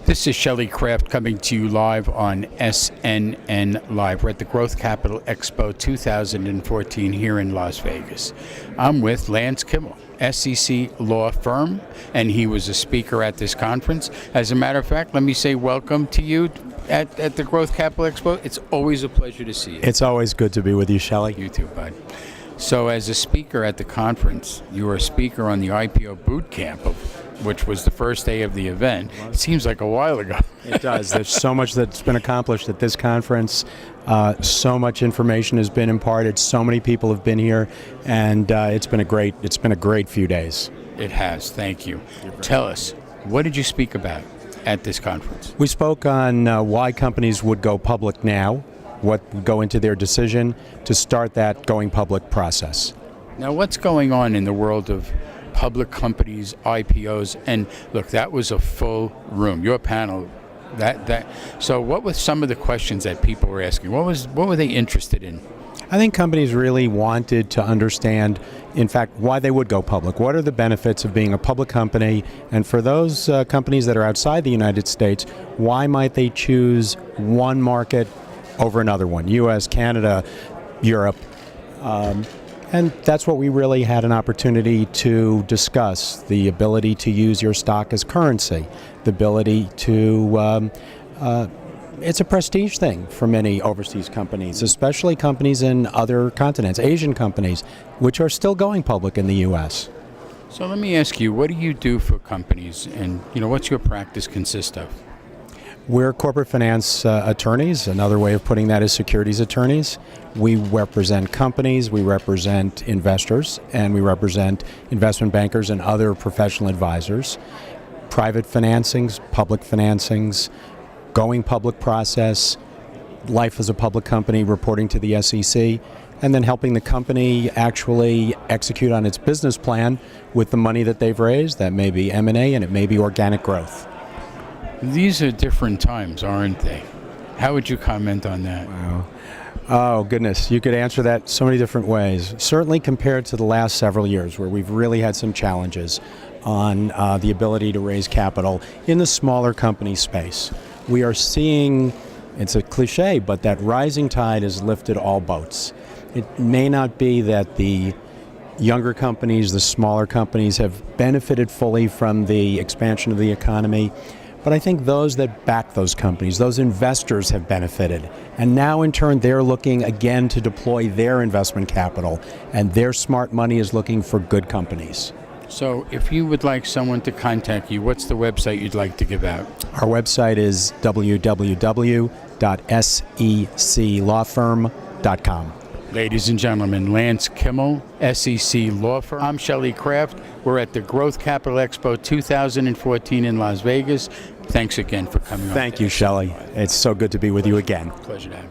This is Shelley Kraft coming to you live on SNN Live. We're at the Growth Capital Expo 2014 here in Las Vegas. I'm with Lance Kimmel, SEC law firm, and he was a speaker at this conference. As a matter of fact, let me say welcome to you at the Growth Capital Expo. It's always a pleasure to see you. It's always good to be with you, Shelley. You too, bud. So as a speaker at the conference, you were a speaker on the IPO boot camp, which was the first day of the event. It seems like a while ago. It does. There's so much that's been accomplished at this conference. So much information has been imparted. So many people have been here, and it's been a great few days. It has. Thank you. Tell us, what did you speak about at this conference? We spoke on why companies would go public now, what would go into their decision to start that going public process. Now, what's going on in the world of public companies, IPOs, and look, that was a full room. Your panel, so what were some of the questions that people were asking? What were they interested in? I think companies really wanted to understand, in fact, why they would go public. What are the benefits of being a public company? And for those companies that are outside the United States, why might they choose one market over another one? U.S., Canada, Europe. And that's what we really had an opportunity to discuss, the ability to use your stock as currency, the ability to, it's a prestige thing for many overseas companies, especially companies in other continents, Asian companies, which are still going public in the U.S. So let me ask you, what do you do for companies, and what's your practice consist of? We're corporate finance attorneys. Another way of putting that is securities attorneys. We represent companies, we represent investors, and we represent investment bankers and other professional advisors. Private financings, public financings, going public process, life as a public company, reporting to the SEC, and then helping the company actually execute on its business plan with the money that they've raised. That may be M&A and it may be organic growth. These are different times, aren't they? How would you comment on that? Wow. Oh, goodness. You could answer that so many different ways. Certainly compared to the last several years where we've really had some challenges on the ability to raise capital in the smaller company space. We are seeing, it's a cliche, but that rising tide has lifted all boats. It may not be that the younger companies, the smaller companies have benefited fully from the expansion of the economy, but I think those that back those companies, those investors have benefited. And now in turn, they're looking again to deploy their investment capital, and their smart money is looking for good companies. So if you would like someone to contact you, what's the website you'd like to give out? Our website is www.seclawfirm.com. Ladies and gentlemen, Lance Kimmel, SEC law firm. I'm Shelley Kraft. We're at the Growth Capital Expo 2014 in Las Vegas. Thanks again for coming on. Thank you, Shelley. It's so good to be with you again. Pleasure to have you.